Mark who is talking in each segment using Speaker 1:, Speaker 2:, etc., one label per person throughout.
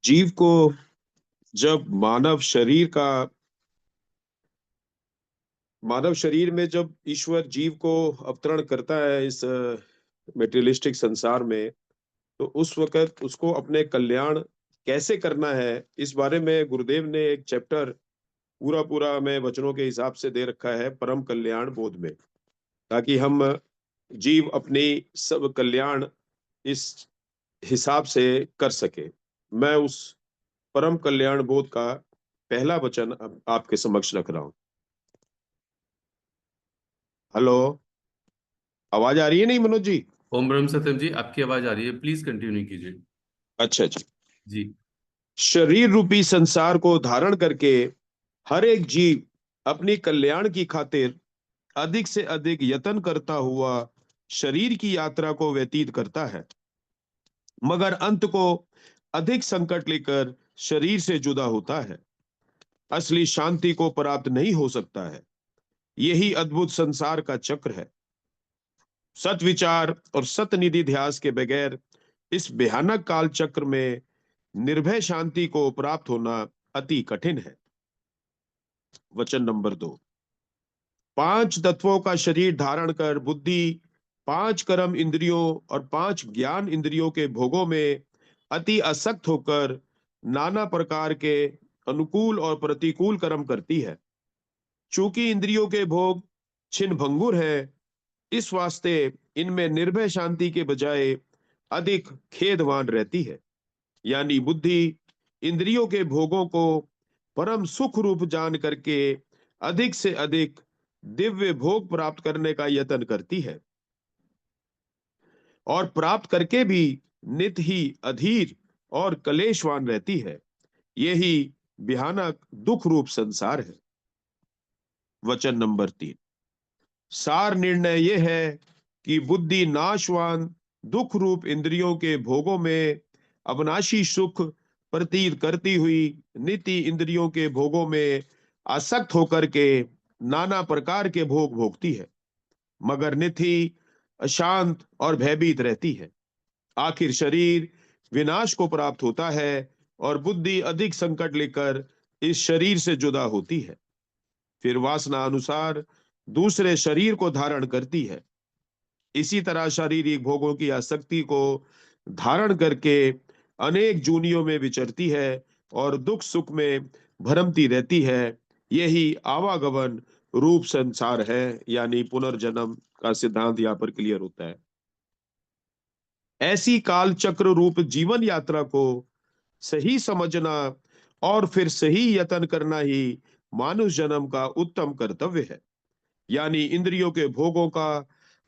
Speaker 1: जीव को जब मानव शरीर में जब ईश्वर जीव को अवतरण करता है इस मेटेरियलिस्टिक संसार में, तो उस वक्त उसको अपने कल्याण कैसे करना है, इस बारे में गुरुदेव ने एक चैप्टर पूरा पूरा में वचनों के हिसाब से दे रखा है परम कल्याण बोध में, ताकि हम जीव अपनी सब कल्याण इस हिसाब से कर सके। मैं उस परम कल्याण बोध का पहला वचन अब आपके समक्ष रख रहा हूं। हेलो, आवाज आ रही है नहीं मनोज जी?
Speaker 2: ओम ब्रह्म सत्यम जी, आपकी आवाज आ रही है, प्लीज कंटिन्यू कीजिए।
Speaker 1: अच्छा जी।
Speaker 2: जी।
Speaker 1: शरीर रूपी संसार को धारण करके हर एक जीव अपनी कल्याण की खातिर अधिक से अधिक यत्न करता हुआ शरीर की यात्रा को व्यतीत करता है, मगर अंत को अधिक संकट लेकर शरीर से जुदा होता है। असली शांति को प्राप्त नहीं हो सकता है। यही अद्भुत संसार का चक्र है। सत विचार और सत निधि ध्यास के बगैर इस भयानक काल चक्र में निर्भय शांति को प्राप्त होना अति कठिन है। वचन नंबर 2। पांच तत्वों का शरीर धारण कर बुद्धि पांच कर्म इंद्रियों और पांच ज्ञान इंद्रियों के भोगों में अति आसक्त होकर नाना प्रकार के अनुकूल और प्रतिकूल कर्म करती है। चूंकि इंद्रियों के भोग छिन्न भंगुर है, इस वास्ते इनमें निर्भय शांति के बजाय अधिक खेदवान रहती है। यानी बुद्धि इंद्रियों के भोगों को परम सुख रूप जान करके अधिक से अधिक दिव्य भोग प्राप्त करने का यत्न करती है, और प्राप्त करके भी नित ही अधीर और कलेशवान रहती है। यही भयानक दुख रूप संसार है। वचन नंबर 3। सार निर्णय यह है कि बुद्धि नाशवान दुख रूप इंद्रियों के भोगों में अविनाशी सुख प्रतीत करती हुई नित्य इंद्रियों के भोगों में आसक्त होकर के नाना प्रकार के भोग भोगती है, मगर नित्य अशांत और भयभीत रहती है। आखिर शरीर विनाश को प्राप्त होता है और बुद्धि अधिक संकट लेकर इस शरीर से जुदा होती है। फिर वासना अनुसार दूसरे शरीर को धारण करती है। इसी तरह शारीरिक भोगों की आसक्ति को धारण करके अनेक जूनियों में विचरती है और दुख सुख में भरमती रहती है। यही आवागमन रूप संसार है, यानी पुनर्जन्म का सिद्धांत यहाँ पर क्लियर होता है। ऐसी काल चक्र रूप जीवन यात्रा को सही समझना और फिर सही यत्न करना ही मानुष जन्म का उत्तम कर्तव्य है। यानी इंद्रियों के भोगों का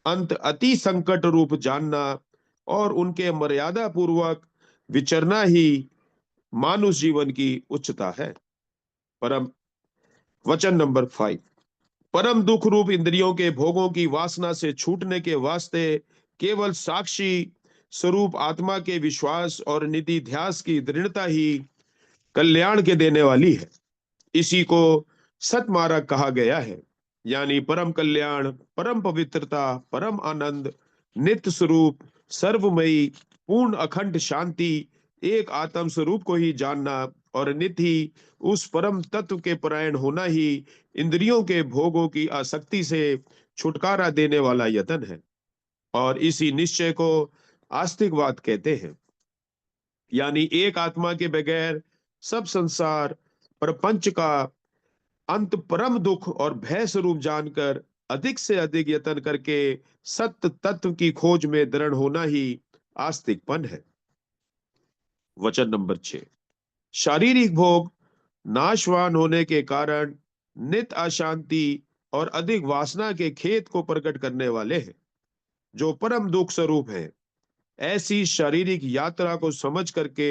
Speaker 1: अंत अति संकट रूप जानना और उनके मर्यादा पूर्वक विचरना ही मानुष जीवन की उच्चता है। परम वचन नंबर 5। परम दुख रूप इंद्रियों के भोगों की वासना से छूटने के वास्ते केवल साक्षी स्वरूप आत्मा के विश्वास और निधि ध्यास की दृढ़ता ही कल्याण के देने वाली है। इसी को सतमार्ग कहा गया है। यानी परम कल्याण, परम पवित्रता, परम आनंद, नित्य स्वरूप, सर्वमयी, पूर्ण अखंड शांति, एक आत्म स्वरूप को ही जानना और नित्य ही उस परम तत्व के परायण होना ही इंद्रियों के भोगों की आसक्ति से छुटकारा देने वाला यतन है। और इसी निश्चय को आस्तिकवाद कहते हैं। यानी एक आत्मा के बगैर सब संसार प्रपंच का अंत परम दुख और भय स्वरूप जानकर अधिक से अधिक यत्न करके सत्य तत्व की खोज में दृढ़ होना ही आस्तिकपन है। वचन नंबर 6। शारीरिक भोग नाशवान होने के कारण नित अशांति और अधिक वासना के खेत को प्रकट करने वाले हैं, जो परम दुख स्वरूप है। ऐसी शारीरिक यात्रा को समझ करके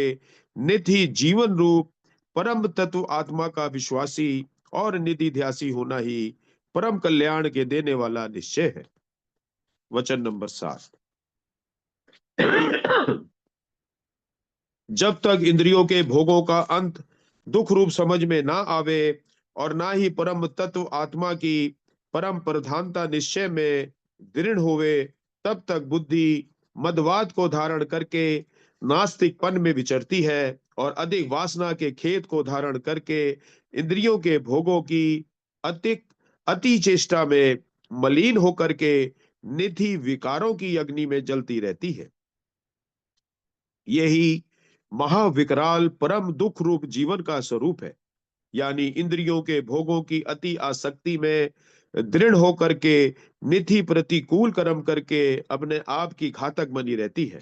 Speaker 1: नित ही जीवन रूप परम तत्व आत्मा का विश्वासी और निधि ध्यासी होना ही परम कल्याण के देने वाला निश्चय है। वचन नंबर 7। जब तक इंद्रियों के भोगों का अंत दुख रूप समझ में ना आवे और ना ही परम तत्व आत्मा की परम प्रधानता निश्चय में दृढ़ होवे, तब तक बुद्धि मदवाद को धारण करके नास्तिकपन में विचरती है और अधिक वासना के खेत को धारण करके इंद्रियों के भोगों की अतिक अति चेष्टा में मलिन होकर के निधि विकारों की अग्नि में जलती रहती है। यही महाविकराल परम दुख रूप जीवन का स्वरूप है। यानी इंद्रियों के भोगों की अति आसक्ति में दृढ़ होकर के निधि प्रतिकूल कर्म करके अपने आप की घातक बनी रहती है।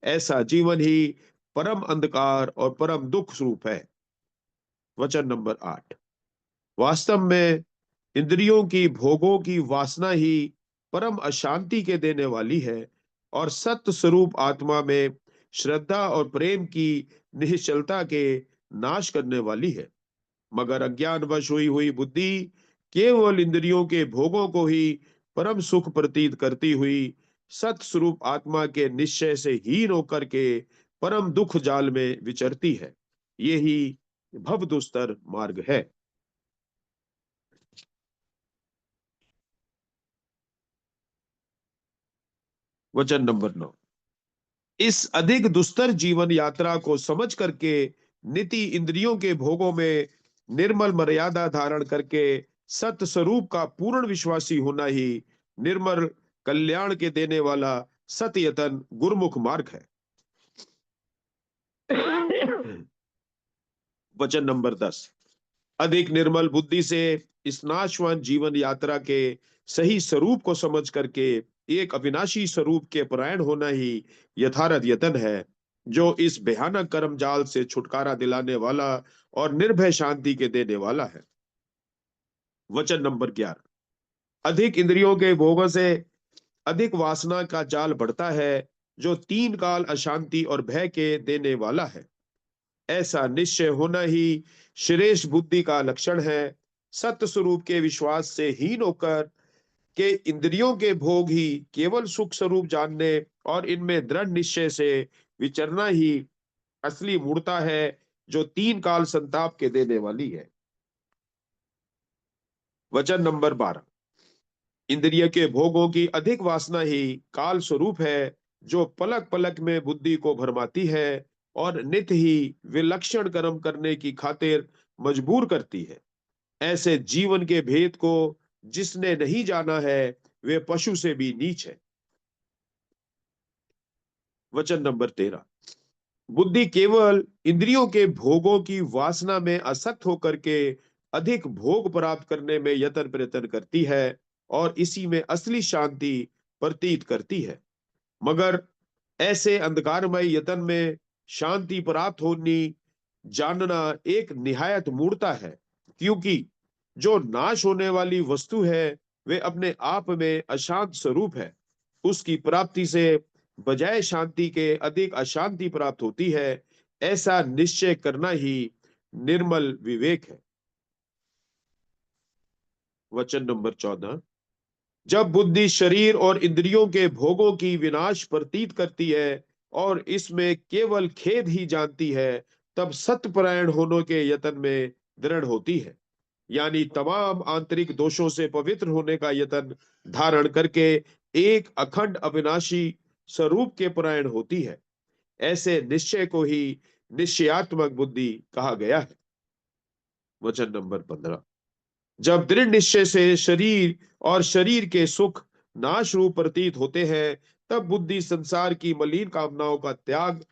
Speaker 1: ऐसा जीवन ही परम अंधकार और परम दुख स्वरूप है। वचन नंबर 8। वास्तव में इंद्रियों की भोगों की वासना ही परम अशांति के देने वाली है और सत्य स्वरूप आत्मा में श्रद्धा और प्रेम की निश्चलता के नाश करने वाली है। मगर अज्ञानवश हुई हुई बुद्धि केवल इंद्रियों के भोगों को ही परम सुख प्रतीत करती हुई सत स्वरूप आत्मा के निश्चय से हीन होकर के परम दुख जाल में विचरती है। यही भवदुस्तर मार्ग है। वचन नंबर 9। इस अधिक दुस्तर जीवन यात्रा को समझ करके नीति इंद्रियों के भोगों में निर्मल मर्यादा धारण करके सत्य स्वरूप का पूर्ण विश्वासी होना ही निर्मल कल्याण के देने वाला सतयतन गुरुमुख मार्ग है। वचन नंबर 10। अधिक निर्मल बुद्धि से इस नाशवान जीवन यात्रा के सही स्वरूप को समझ करके एक अविनाशी स्वरूप के परायण होना ही यथार्थ यतन है, जो इस भयानक कर्म जाल से छुटकारा दिलाने वाला और निर्भय शांति के देने वाला है। वचन नंबर 11। अधिक इंद्रियों के भोगों से अधिक वासना का जाल बढ़ता है, जो तीन काल अशांति और भय के देने वाला है। ऐसा निश्चय होना ही श्रेष्ठ बुद्धि का लक्षण है। सत्य स्वरूप के विश्वास से हीन होकर के इंद्रियों के भोग ही केवल सुख स्वरूप जानने और इनमें दृढ़ निश्चय से विचरना ही असली मूर्ता है, जो तीन काल संताप के देने वाली है। वचन नंबर 12। इंद्रिय के भोगों की अधिक वासना ही काल स्वरूप है, जो पलक पलक में बुद्धि को भरमाती है और नित्य ही विलक्षण कर्म करने की खातिर मजबूर करती है। ऐसे जीवन के भेद को जिसने नहीं जाना है, वे पशु से भी नीच है। वचन नंबर 13। बुद्धि केवल इंद्रियों के भोगों की वासना में आसक्त होकर के अधिक भोग प्राप्त करने में यत्न प्रयत्न करती है और इसी में असली शांति प्रतीत करती है। मगर ऐसे अंधकारमय यतन में शांति प्राप्त होनी जानना एक निहायत मूर्ता है, क्योंकि जो नाश होने वाली वस्तु है वे अपने आप में अशांत स्वरूप है। उसकी प्राप्ति से बजाय शांति के अधिक अशांति प्राप्त होती है। ऐसा निश्चय करना ही निर्मल विवेक है। वचन नंबर 14। जब बुद्धि शरीर और इंद्रियों के भोगों की विनाश प्रतीत करती है और इसमें केवल खेद ही जानती है, तब सत्यपरायण होने के यत्न में दृढ़ होती है। यानी तमाम आंतरिक दोषों से पवित्र होने का यत्न धारण करके एक अखंड अविनाशी स्वरूप के परायण होती है। ऐसे निश्चय को ही निश्चयात्मक बुद्धि कहा गया है। वचन नंबर 15। जब दृढ़ निश्चय से शरीर और शरीर के सुख नाश रूप प्रतीत होते हैं, तब बुद्धि संसार की मलिन कामनाओं का त्याग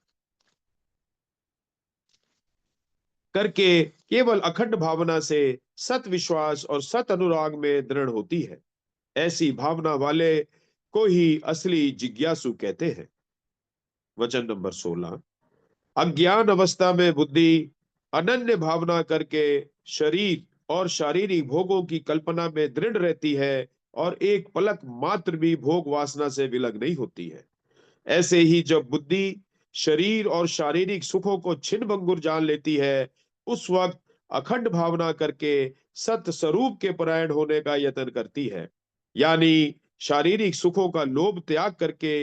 Speaker 1: करके केवल अखंड भावना से सत विश्वास और सत अनुराग में दृढ़ होती है। ऐसी भावना वाले को ही असली जिज्ञासु कहते हैं। वचन नंबर 16। अज्ञान अवस्था में बुद्धि अनन्य भावना करके शरीर और शारीरिक भोगों की कल्पना में दृढ़ रहती है और एक पलक मात्र भी भोग वासना से विलग नहीं होती है। ऐसे ही जब बुद्धि शरीर और शारीरिक सुखों को छिन्न भंगुर जान लेती है, उस वक्त अखंड भावना करके सत्य स्वरूप के परायण होने का यत्न करती है। यानी शारीरिक सुखों का लोभ त्याग करके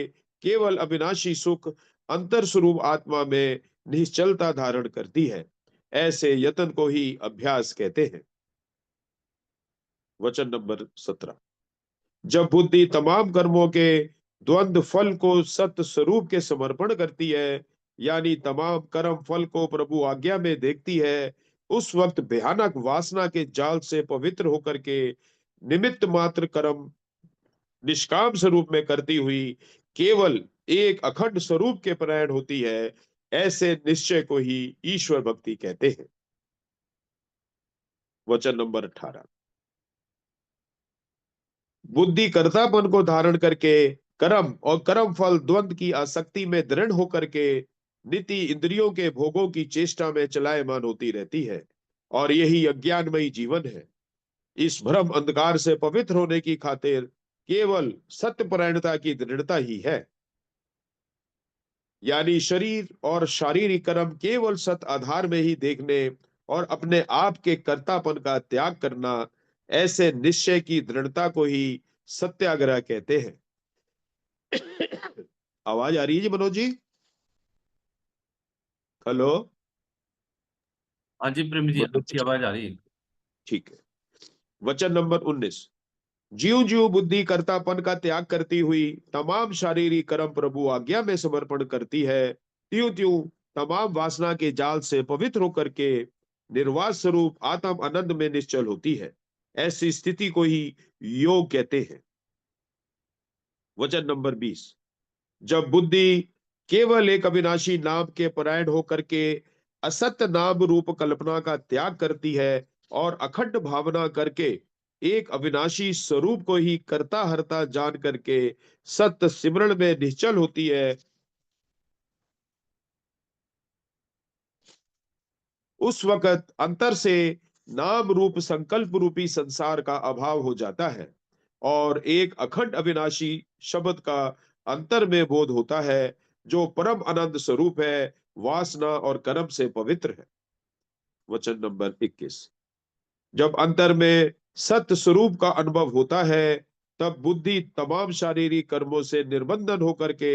Speaker 1: केवल अविनाशी सुख अंतर स्वरूप आत्मा में निश्चलता धारण करती है। ऐसे यत्न को ही अभ्यास कहते हैं। वचन नंबर 17। जब बुद्धि तमाम कर्मों के द्वंद्व फल को सत्य स्वरूप के समर्पण करती है, यानी तमाम कर्म फल को प्रभु आज्ञा में देखती है, उस वक्त भयानक वासना के जाल से पवित्र होकर के निमित्त मात्र कर्म निष्काम स्वरूप में करती हुई केवल एक अखंड स्वरूप के परायण होती है। ऐसे निश्चय को ही ईश्वर भक्ति कहते हैं। वचन नंबर 18। बुद्धि कर्तापन को धारण करके कर्म और कर्म फल द्वंद की आसक्ति में दृढ़ होकर के नीति इंद्रियों के भोगों की चेष्टा में चलायमान होती रहती है, और यही अज्ञानमयी जीवन है। इस भ्रम अंधकार से पवित्र होने की खातिर केवल सत्यपरायणता की दृढ़ता ही है, यानी शरीर और शारीरिक कर्म केवल सत आधार में ही देखने और अपने आप के कर्तापन का त्याग करना। ऐसे निश्चय की दृढ़ता को ही सत्याग्रह कहते हैं। आवाज आ रही है जी मनोज जी? हेलो
Speaker 2: हाँ जी प्रेम जी,
Speaker 1: मनोज
Speaker 2: आपकी
Speaker 1: जी,
Speaker 2: आवाज आ रही है।
Speaker 1: ठीक है। वचन नंबर 19। ज्यों ज्यों बुद्धि कर्तापन का त्याग करती हुई तमाम शारीरिक कर्म प्रभु आज्ञा में समर्पण करती है, त्यों त्यों तमाम वासना के जाल से पवित्र होकर के निर्वास स्वरूप आत्म आनंद में निश्चल होती है। ऐसी स्थिति को ही योग कहते हैं। वचन नंबर 20। जब बुद्धि केवल एक अविनाशी नाम के परायण होकर के असत्य नाम रूप कल्पना का त्याग करती है और अखंड भावना करके एक अविनाशी स्वरूप को ही करता हरता जान करके सत्य सिमरण में निश्चल होती है, उस वक्त अंतर से नाम रूप संकल्प रूपी संसार का अभाव हो जाता है और एक अखंड अविनाशी शब्द का अंतर में बोध होता है, जो परम आनंद स्वरूप है, वासना और कर्म से पवित्र है। वचन नंबर 21। जब अंतर में सत्य स्वरूप का अनुभव होता है, तब बुद्धि तमाम शारीरिक कर्मों से निर्बंधन होकर के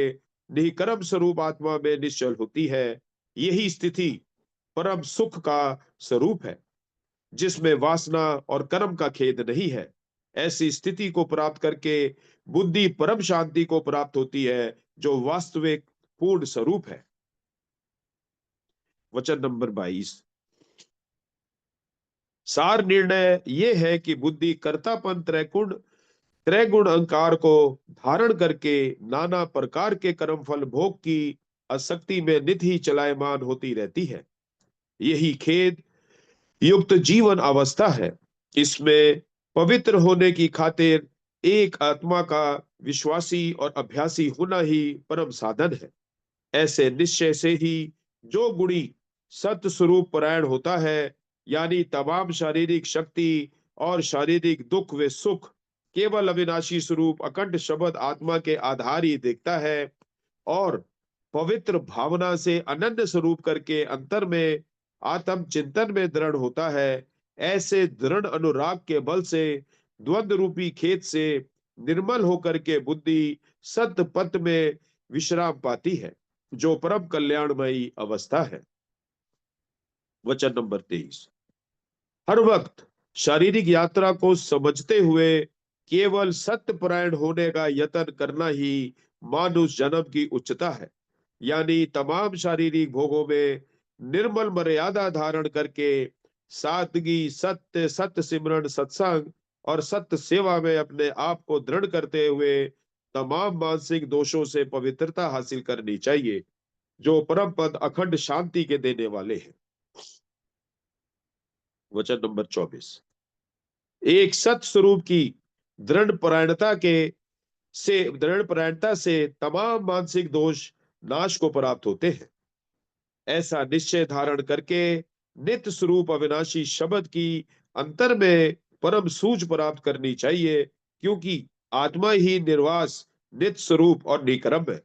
Speaker 1: निष्कर्म स्वरूप आत्मा में निश्चल होती है। यही स्थिति परम सुख का स्वरूप है, जिसमें वासना और कर्म का खेद नहीं है। ऐसी स्थिति को प्राप्त करके बुद्धि परम शांति को प्राप्त होती है, जो वास्तविक पूर्ण स्वरूप है। वचन नंबर 22। सार निर्णय यह है कि बुद्धि कर्तापन त्रैगुण अहंकार को धारण करके नाना प्रकार के कर्म फल भोग की आसक्ति में नित ही चलायमान होती रहती है। यही खेद युक्त जीवन अवस्था है। इसमें पवित्र होने की खातिर एक आत्मा का विश्वासी और अभ्यासी होना ही परम साधन है। ऐसे निश्चय से ही जो गुणी सत्य स्वरूप परायण होता है, यानी तमाम शारीरिक शक्ति और शारीरिक दुख व सुख केवल अविनाशी स्वरूप अखंड शब्द आत्मा के आधार ही देखता है, और पवित्र भावना से अनन्य स्वरूप करके अंतर में आत्म चिंतन में दृढ़ होता है। ऐसे दृढ़ अनुराग के बल से द्वंद रूपी खेत से निर्मल होकर के बुद्धि सत्य पथ में विश्राम पाती है, जो परम कल्याणमयी अवस्था है। वचन नंबर 23। हर वक्त शारीरिक यात्रा को समझते हुए केवल सत्य परायण होने का यत्न करना ही मानुष जन्म की उच्चता है, यानी तमाम शारीरिक भोगों में निर्मल मर्यादा धारण करके सादगी, सत्य, सत्य सिमरण, सत्संग और सत्य सेवा में अपने आप को दृढ़ करते हुए तमाम मानसिक दोषों से पवित्रता हासिल करनी चाहिए, जो परम पद अखंड शांति के देने वाले हैं। वचन नंबर 24। एक सत स्वरूप की दृढ़ परायणता के दृढ़ परायणता से तमाम मानसिक दोष नाश को प्राप्त होते हैं। ऐसा निश्चय धारण करके नित्य स्वरूप अविनाशी शब्द की अंतर में परम सूझ प्राप्त करनी चाहिए, क्योंकि आत्मा ही निर्वास, नित्य स्वरूप और निकरम है।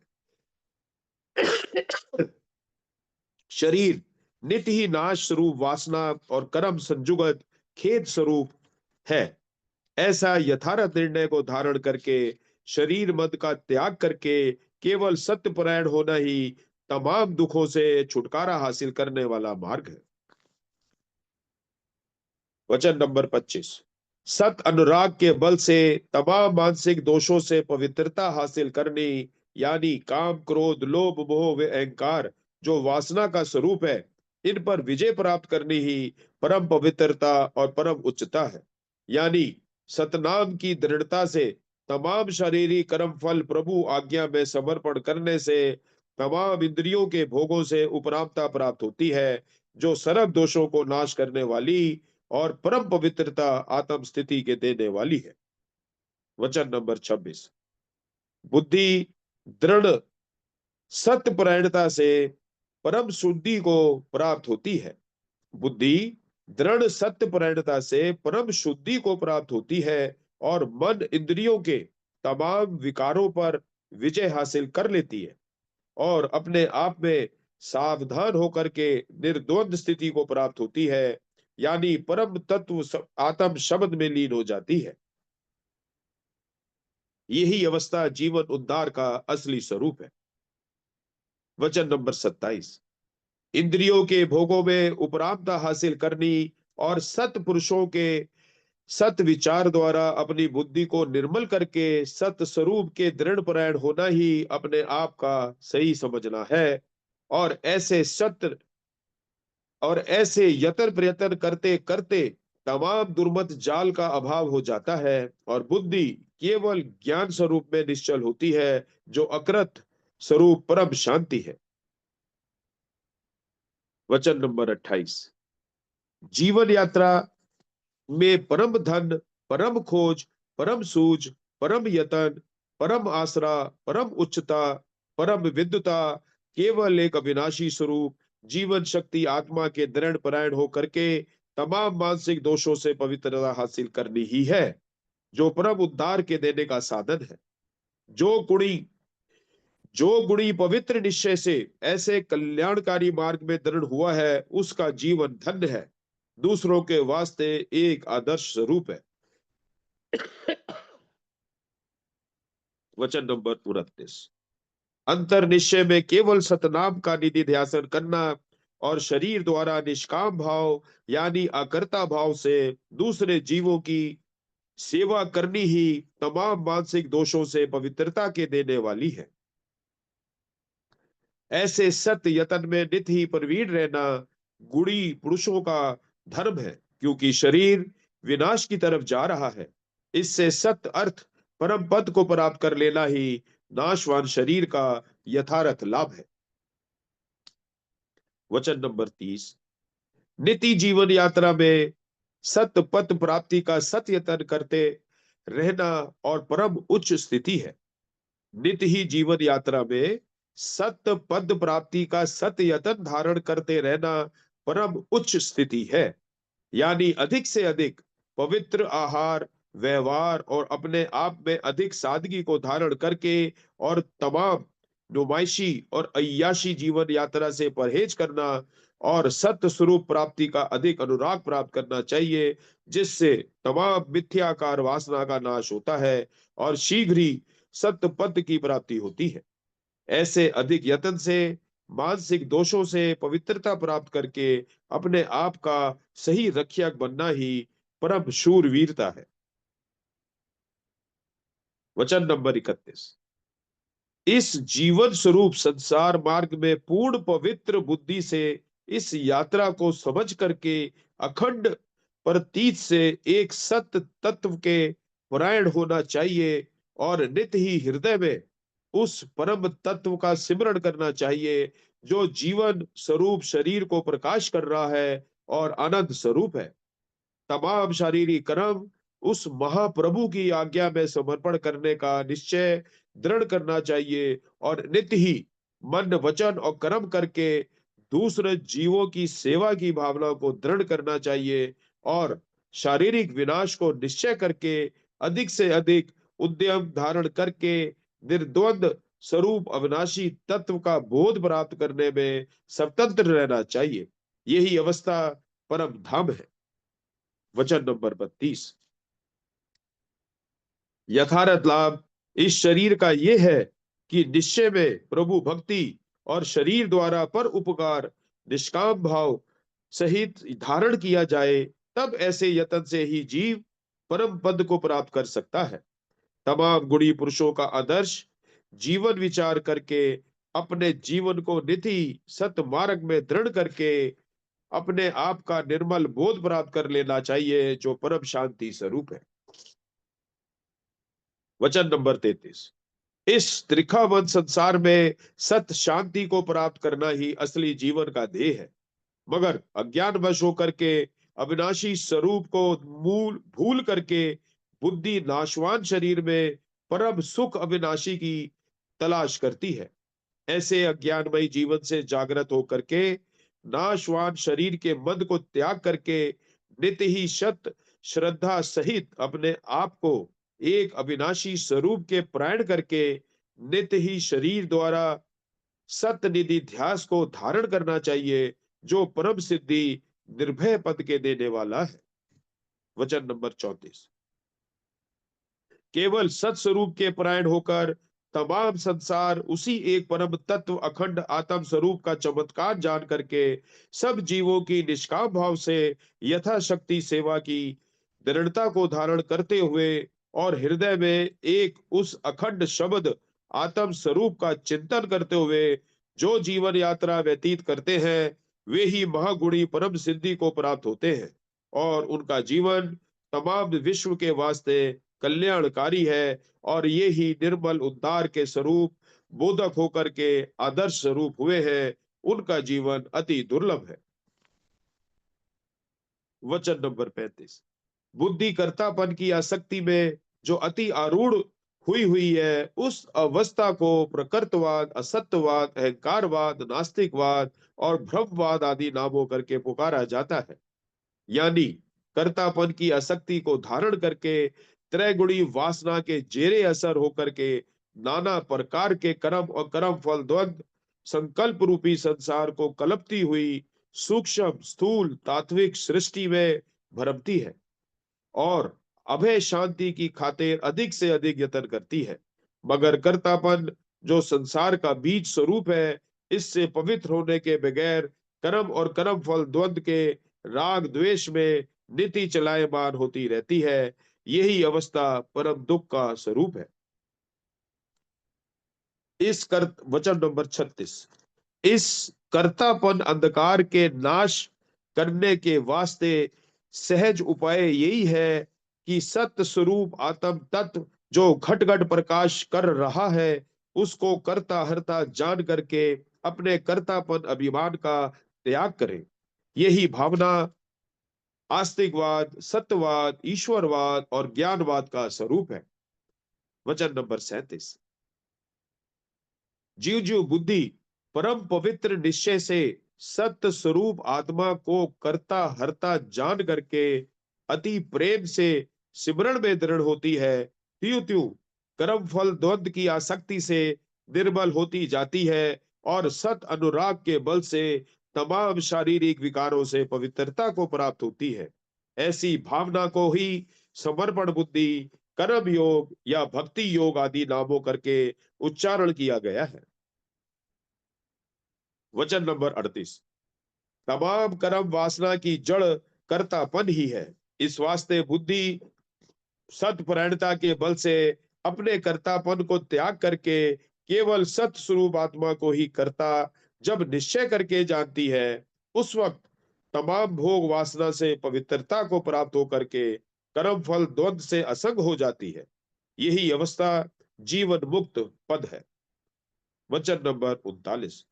Speaker 1: शरीर नित्य ही नाश स्वरूप वासना और कर्म संजुगत खेद स्वरूप है। ऐसा यथार्थ निर्णय को धारण करके शरीर मद का त्याग करके केवल सत्यपरायण होना ही तमाम दुखों से छुटकारा हासिल करने वाला मार्ग है। वचन नंबर 25। सत अनुराग के बल से तमाम मानसिक दोषों से पवित्रता हासिल करनी, यानी काम, क्रोध, लोभ, मोह व अहंकार जो वासना का स्वरूप है, इन पर विजय प्राप्त करनी ही परम पवित्रता और परम उच्चता है। यानी सतनाम की दृढ़ता से, तमाम शारीरिक कर्म फल प्रभु आज्ञा में समर्पण करने से, तमाम इंद्रियों के भोगों से उपरामता प्राप्त होती है, जो सर्व दोषों को नाश करने वाली और परम पवित्रता आत्म स्थिति के देने वाली है। वचन नंबर 26। बुद्धि दृढ़ सत्यपरायणता से परम शुद्धि को प्राप्त होती है। बुद्धि दृढ़ सत्यपरायणता से परम शुद्धि को प्राप्त होती है और मन इंद्रियों के तमाम विकारों पर विजय हासिल कर लेती है और अपने आप में सावधान होकर के निर्द्वंद स्थिति को प्राप्त होती है, यानी परम तत्व आत्म शब्द में लीन हो जाती है। यही अवस्था जीवन उद्धार का असली स्वरूप है। वचन नंबर 27। इंद्रियों के भोगों में उपरामता हासिल करनी और सत पुरुषों के सत विचार द्वारा अपनी बुद्धि को निर्मल करके सत स्वरूप के दृढ़ परायण होना ही अपने आप का सही समझना है। और ऐसे सत्य और ऐसे यत्न प्रयत्न करते करते तमाम दुर्मत जाल का अभाव हो जाता है और बुद्धि केवल ज्ञान स्वरूप में निश्चल होती है, जो अकृत स्वरूप परम शांति है। वचन नंबर 28। जीवन यात्रा में परम धन, परम खोज, परम सूझ, परम यतन, परम आसरा, परम उच्चता, परम विद्वता, केवल एक अविनाशी स्वरूप जीवन शक्ति आत्मा के दृढ़ परायण हो करके तमाम मानसिक दोषों से पवित्रता हासिल करनी ही है, जो परम उद्धार के देने का साधन है। जो गुणी जो गुणी पवित्र निश्चय से ऐसे कल्याणकारी मार्ग में दृढ़ हुआ है, उसका जीवन धन्य है, दूसरों के वास्ते एक आदर्श स्वरूप है। वचन नंबर 29। अंतर निश्चय में केवल सतनाम का निधि ध्यान करना और शरीर द्वारा निष्काम भाव यानी अकर्ता भाव से दूसरे जीवों की सेवा करनी ही तमाम मानसिक दोषों से पवित्रता के देने वाली है। ऐसे सत्य यतन में नित ही प्रवीण रहना गुणी पुरुषों का धर्म है, क्योंकि शरीर विनाश की तरफ जा रहा है। इससे सत्य अर्थ परम पद को प्राप्त कर लेना ही नाशवान शरीर का यथार्थ लाभ है। वचन नंबर 30। नित्य जीवन यात्रा में सत्य पद प्राप्ति का सत्य यतन करते रहना और परम उच्च स्थिति है। नित्य ही जीवन यात्रा में सत्य पद प्राप्ति का सत्य यतन धारण करते रहना परम उच्च स्थिति है, यानी अधिक से अधिक पवित्र आहार व्यवहार और अपने आप में अधिक सादगी को धारण करके और तमाम नुमाइशी और अय्याशी जीवन यात्रा से परहेज करना और सत्य स्वरूप प्राप्ति का अधिक अनुराग प्राप्त करना चाहिए, जिससे तमाम मिथ्याकार वासना का नाश होता है और शीघ्र ही सत्य पद की प्राप्ति होती है। ऐसे अधिक यत्न से मानसिक दोषों से पवित्रता प्राप्त करके अपने आप का सही रक्षक बनना ही परम शूरवीरता है। वचन नंबर 31। इस जीवन स्वरूप संसार मार्ग में पूर्ण पवित्र बुद्धि से इस यात्रा को समझ करके अखंड प्रतीत से एक सत्य तत्व के परायण होना चाहिए और नित्य ही हृदय में उस परम तत्व का सिमरण करना चाहिए, जो जीवन स्वरूप शरीर को प्रकाश कर रहा है और आनंद स्वरूप है। तमाम शारीरिक कर्म उस महाप्रभु की आज्ञा में समर्पण करने का निश्चय दृढ़ करना चाहिए और नित्य ही मन वचन और कर्म करके दूसरे जीवों की सेवा की भावना को दृढ़ करना चाहिए और शारीरिक विनाश को निश्चय करके अधिक से अधिक उद्यम धारण करके निर्द्वंद स्वरूप अविनाशी तत्व का बोध प्राप्त करने में स्वतंत्र रहना चाहिए। यही अवस्था परम धाम है। वचन नंबर 32। यथार्थ लाभ इस शरीर का यह है कि निश्चय में प्रभु भक्ति और शरीर द्वारा पर उपकार निष्काम भाव सहित धारण किया जाए, तब ऐसे यत्न से ही जीव परम पद को प्राप्त कर सकता है। तमाम गुणी पुरुषों का आदर्श जीवन विचार करके अपने जीवन को नीति सत्य मार्ग में दृढ़ करके अपने आप का निर्मल बोध प्राप्त कर लेना चाहिए, जो परम शांति स्वरूप है। वचन नंबर 33। इस त्रिखावन संसार में सत्य शांति को प्राप्त करना ही असली जीवन का ध्येय है। मगर अज्ञानवश होकर के अविनाशी स्वरूप को मूल भूल करके बुद्धि नाशवान शरीर में परम सुख अविनाशी की तलाश करती है। ऐसे अज्ञानमय जीवन से जागृत होकर के नाशवान शरीर के मद को त्याग करके नित्य ही सत्य श्रद्धा सहित अपने आप को एक अविनाशी स्वरूप के प्राण करके नित्य ही शरीर द्वारा सत्य निधि ध्यास को धारण करना चाहिए, जो परम सिद्धि निर्भय पद के देने वाला है। वचन नंबर 34। केवल सत्स्वरूप के परायण होकर तमाम संसार उसी एक परम तत्व अखंड आत्म स्वरूप का चमत्कार जान करके सब जीवों की निष्काम भाव से यथाशक्ति सेवा की दृढ़ता को धारण करते हुए और हृदय में एक उस अखंड शब्द आत्म स्वरूप का चिंतन करते हुए जो जीवन यात्रा व्यतीत करते हैं, वे ही महागुणी परम सिद्धि को प्राप्त होते हैं और उनका जीवन तमाम विश्व के वास्ते कल्याणकारी है। और ये ही निर्मल उद्धार के स्वरूप बोधक होकर के आदर्श स्वरूप हुए हैं, उनका जीवन अति दुर्लभ है। वचन नंबर 35। बुद्धि कर्तापन की आसक्ति में जो अति आरूढ़ हुई है, उस अवस्था को प्रकृतवाद, असत्यवाद, अहंकारवाद, नास्तिकवाद और भ्रमवाद आदि नामों करके पुकारा जाता है। यानी कर्तापन की आसक्ति को धारण करके त्रैगुणी वासना के जेरे असर होकर के नाना प्रकार के कर्म और कर्म फल द्वंद संकल्प रूपी संसार को कलपती हुई सूक्ष्म स्थूल तात्विक सृष्टि में भरमती है और अभय शांति की खातिर अधिक से अधिक यत्न करती है। मगर कर्तापन जो संसार का बीज स्वरूप है, इससे पवित्र होने के बगैर कर्म और कर्म फल द्वंद के राग द्वेष में नीति चलायमान होती रहती है। यही अवस्था परम दुख का स्वरूप है। वचन नंबर 36। इस कर्तापन अंधकार के नाश करने के वास्ते सहज उपाय यही है कि सत्य स्वरूप आत्म तत्व जो घट घट प्रकाश कर रहा है, उसको कर्ता हर्ता जान करके अपने कर्तापन अभिमान का त्याग करें। यही भावना आस्तिकवाद, सत्यवाद, ईश्वरवाद और ज्ञानवाद का स्वरूप है। वचन नंबर 37। जीव जीव बुद्धि परम पवित्र निश्चय से सत्य स्वरूप आत्मा को कर्ता हर्ता जान करके अति प्रेम से सिमरण में दृढ़ होती है, त्यों त्यों कर्म फल द्वंद की आसक्ति से निर्बल होती जाती है और सत अनुराग के बल से तमाम शारीरिक विकारों से पवित्रता को प्राप्त होती है। ऐसी भावना को ही समर्पण बुद्धि, कर्म योग या भक्ति योग आदि नामों करके उच्चारण किया गया है। वचन नंबर 38। तमाम कर्म वासना की जड़ कर्तापन ही है। इस वास्ते बुद्धि सत्परायणता के बल से अपने कर्तापन को त्याग करके केवल सत स्वरूप आत्मा को ही कर्ता जब निश्चय करके जानती है, उस वक्त तमाम भोग वासना से पवित्रता को प्राप्त होकर के कर्म फल द्वंद से असंग हो जाती है। यही अवस्था जीवन मुक्त पद है। वचन नंबर 39।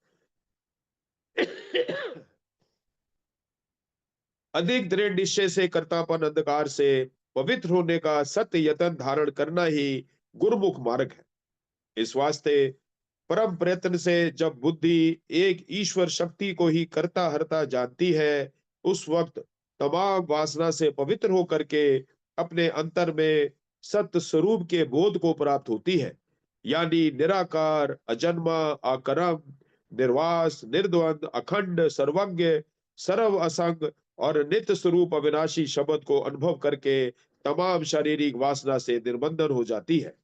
Speaker 1: अधिक दृढ़ निश्चय से कर्तापन अंधकार से पवित्र होने का सत्य यतन धारण करना ही गुरुमुख मार्ग है। इस वास्ते परम प्रयत्न से जब बुद्धि एक ईश्वर शक्ति को ही करता हरता जानती है, उस वक्त तमाम वासना से पवित्र होकर के अपने अंतर में सत्य स्वरूप के बोध को प्राप्त होती है। यानी निराकार, अजन्मा, अकरम, निर्वास, निर्द्वंद, अखंड, सर्वज्ञ, सर्व असंग और नित्य स्वरूप अविनाशी शब्द को अनुभव करके तमाम शारीरिक वासना से निर्बंधन हो जाती है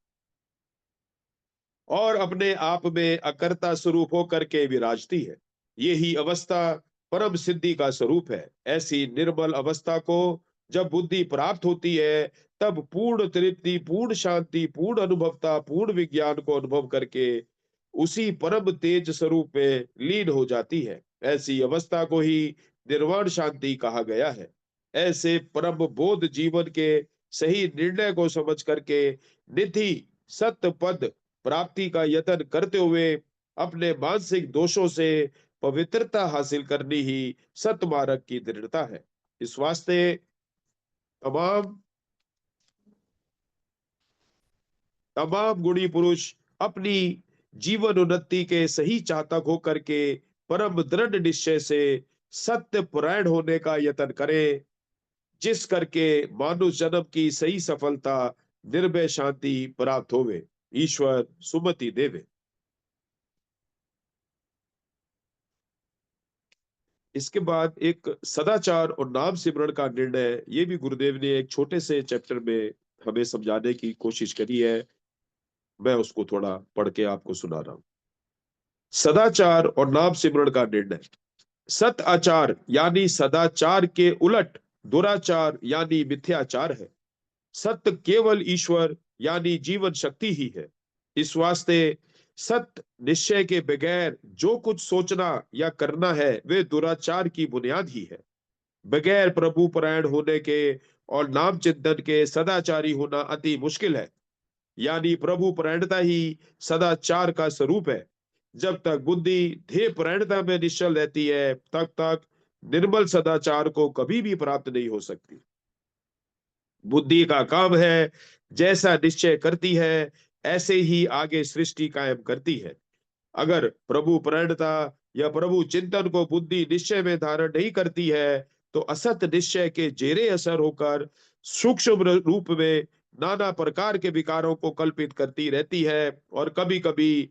Speaker 1: और अपने आप में अकर्ता स्वरूप होकर के विराजती है। यही अवस्था परम सिद्धि का स्वरूप है। ऐसी निर्मल अवस्था को जब बुद्धि प्राप्त होती है, तब पूर्ण तृप्ति, पूर्ण शांति, पूर्ण अनुभवता, पूर्ण विज्ञान को अनुभव करके उसी परम तेज स्वरूप में लीन हो जाती है। ऐसी अवस्था को ही निर्वाण शांति कहा गया है। ऐसे परम बोध जीवन के सही निर्णय को समझ करके निधि सत्य पद प्राप्ति का यत्न करते हुए अपने मानसिक दोषों से पवित्रता हासिल करनी ही सतमार्ग की दृढ़ता है। इस वास्ते तमाम तमाम गुणी पुरुष अपनी जीवन उन्नति के सही चाहतक होकर के परम दृढ़ निश्चय से सत्य परायण होने का यत्न करें, जिस करके मानव जन्म की सही सफलता निर्भय शांति प्राप्त होवे। ईश्वर सुमति देवे। इसके बाद एक सदाचार और नाम सिमरण का निर्णय, ये भी गुरुदेव ने एक छोटे से चैप्टर में हमें समझाने की कोशिश करी है। मैं उसको थोड़ा पढ़ के आपको सुना रहा हूं। सदाचार और नाम सिमरण का निर्णय। सत आचार यानी सदाचार के उलट दुराचार यानी मिथ्याचार है। सत्य केवल ईश्वर यानी जीवन शक्ति ही है। इस वास्ते सत्य निश्चय के बगैर जो कुछ सोचना या करना है वे दुराचार की बुनियाद ही है। बगैर प्रभु परायण होने के और नाम चिंतन के सदाचारी होना अति मुश्किल है। यानी प्रभु परायणता ही सदाचार का स्वरूप है। जब तक बुद्धि ध्येय परायणता में निश्चल रहती है तब तक निर्मल सदाचार को कभी भी प्राप्त नहीं हो सकती। बुद्धि का काम है जैसा निश्चय करती है ऐसे ही आगे सृष्टि कायम करती है। अगर प्रभु परायणता या प्रभु चिंतन को बुद्धि निश्चय में धारण नहीं करती है तो असत निश्चय के जेरे असर होकर सूक्ष्म रूप में नाना प्रकार के विकारों को कल्पित करती रहती है, और कभी कभी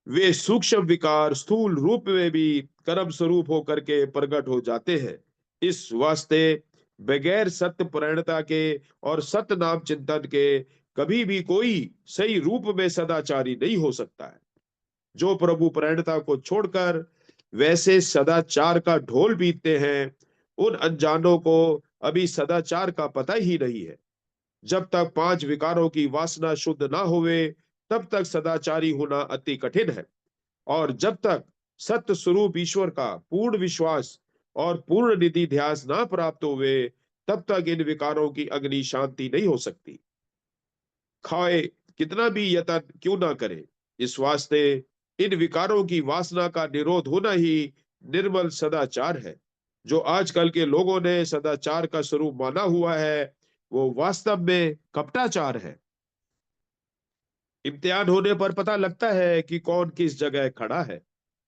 Speaker 1: वे सूक्ष्म विकार स्थूल रूप में भी कर्म स्वरूप होकर के प्रकट हो जाते हैं। इस वास्ते बगैर सत्य परायणता के और सत्य नाम चिंतन के कभी भी कोई सही रूप में सदाचारी नहीं हो सकता है। जो प्रभु परायणता को छोड़कर वैसे सदाचार का ढोल पीटते हैं उन अनजानों को अभी सदाचार का पता ही नहीं है। जब तक पांच विकारों की वासना शुद्ध ना होवे तब तक सदाचारी होना अति कठिन है। और जब तक सत्य स्वरूप ईश्वर का पूर्ण विश्वास और पूर्ण निधि ध्यास ना प्राप्त होवे तब तक इन विकारों की अग्नि शांति नहीं हो सकती। खाए कितना भी यत्न क्यों ना करे, इस वास्ते इन विकारों की वासना का निरोध होना ही निर्मल सदाचार है। जो आजकल के लोगों ने सदाचार का स्वरूप माना हुआ है वो वास्तव में कपटाचार है। इम्तिहान होने पर पता लगता है कि कौन किस जगह खड़ा है।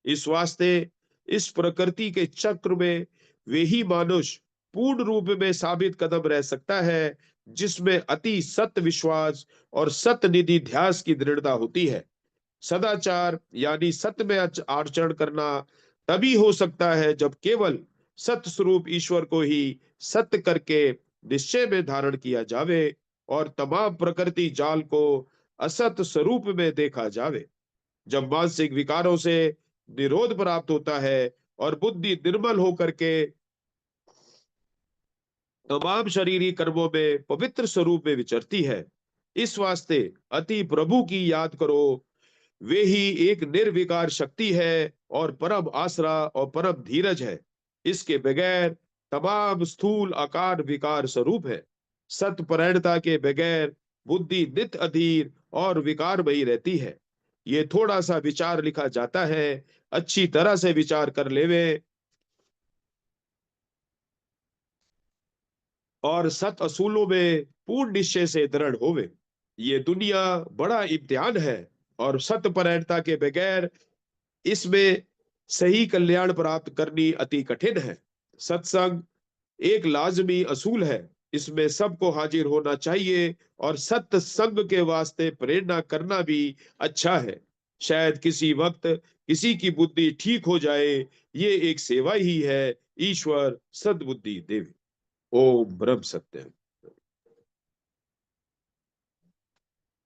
Speaker 1: इस वास्ते इस प्रकृति के चक्र में वे ही मनुष्य पूर्ण रूप में साबित कदम रह सकता है जिसमें अति सत्य विश्वास और सत्य निधि ध्यास की दृढ़ता होती है। सदाचार यानी सत्य में आचरण करना तभी हो सकता है जब केवल सत्य स्वरूप ईश्वर को ही सत्य करके निश्चय में धारण किया जावे और तमाम प्रकृति जाल को असत स्वरूप में देखा जावे। जब मानसिक विकारों से निरोध प्राप्त होता है और बुद्धि निर्मल होकर के तमाम शरीरी कर्मों में पवित्र स्वरूप में विचरती है। इस वास्ते अति प्रभु की याद करो, वे ही एक निर्विकार शक्ति है और परम आसरा और परम धीरज है। इसके बगैर तमाम स्थूल आकार विकार स्वरूप है। सत्परायणता के बगैर बुद्धि नित्य अधीर और विकारमयी रहती है। ये थोड़ा सा विचार लिखा जाता है, अच्छी तरह से विचार कर लेवे और सत असूलों में पूर्ण निश्चय से दृढ़ होवे। ये दुनिया बड़ा इम्तिहान है और सत्परायणता के बगैर इसमें सही कल्याण प्राप्त करनी अति कठिन है। सत्संग एक लाजमी असूल है, इसमें सबको हाजिर होना चाहिए और सत्य संग के वास्ते प्रेरणा करना भी अच्छा है। शायद किसी वक्त किसी की बुद्धि ठीक हो जाए, ये एक सेवा ही है। ईश्वर सद्बुद्धि देवे। ओम ब्रह्म सत्य।